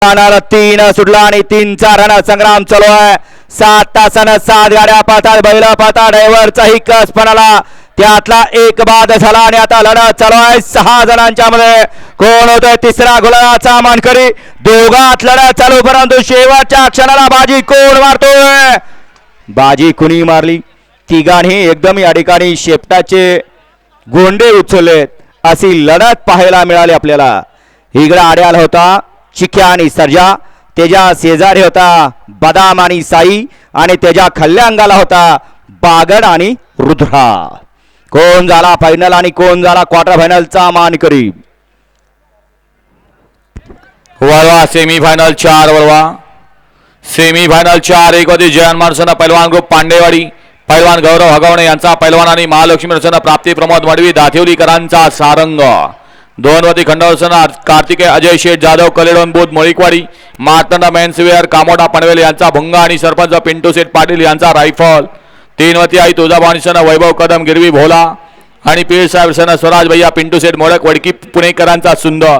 तीन सुटला आणि 3चा रणसंग्राम चालू आहे। 7 तासानं 7 गाड्या पाहतात, बैल पाहतात, ड्रायव्हरचाही कस पणाला त्यातला एक बाद झाला आणि आता लढत चालू आहे 6 जणांच्या मध्ये। कोण होतोय तिसरा गुलाबाचा मानकरी? दोघात लढत चालू, परंतु शेवटच्या क्षणाला बाजी कोण मारतोय? बाजी कुणी मारली? तिघांनी एकदम या ठिकाणी शेपटाचे गोंडे उचललेत अशी लढत पाहायला मिळाली आपल्याला। इकडे आड्याल होता चिक्या आणि सर्जा, त्याच्या शेजारी होता बदाम आणि साई, आणि त्याच्या खल्ल्या अंगाला होता बागड आणि रुद्रा। कोण झाला फायनल आणि कोण झाला क्वार्टर फायनलचा मानकरी? वळवा सेमीफायनल 4 वळवा सेमीफायनल 4 एक वरती जयन मार्सना पैलवान ग्रुप पांडेवाडी, पैलवान गौरव हगवणे यांचा पैलवान आणि महालक्ष्मी रचना प्राप्ती प्रमोद मडवी दाथिवलीकरांचा सारंग। 2 वरती खंडवसना कार्तिकेय अजय शेठ जाधव कलेडोन बुध मोळीकवाडी, मार्तंडा मेन्सवेअर कामोडा पनवेल यांचा भुंगा आणि सरपंच पिंटू शेठ पाटील यांचा रायफल। 3 वरती आई तुळजाभवानी सन वैभव कदम गिरवी भोला आणि पीर साहेब सन स्वराज भैया पिंटू शेठ मोडक वडकी पुणेकरांचा सुंदर।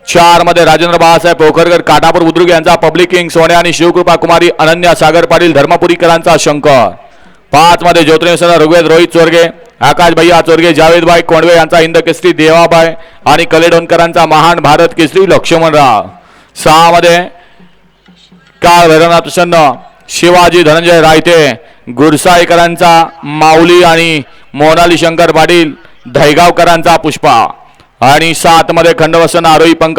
4 मध्ये राजेंद्र बाळासाहेब पोखरकर काटापूर बुद्रुक यांचा पब्लिक किंग सोने आणि शिवकृपा कुमारी अनन्या सागर पाटील धर्मपुरीकरांचा शंकर। 5 मध्ये ज्योतिर्सन ऋग्वेद रोहित चोरगे, आकाश भैया चोरगे, जावेद भाई कोंडवे यांचा हिंद केसरी देवाबाई आणि कलेडोनकरांचा महान भारत केसरी लक्ष्मणराव। 6 मध्ये काळ भैरवनाथ प्रसन्न, शिवाजी धनंजय रायते गुरसाईकरांचा माऊली आणि मोनाली शंकर पाटील दहेगावकरांचा पुष्पा, आणि 7 मध्ये खंडवसन आरोही पंकज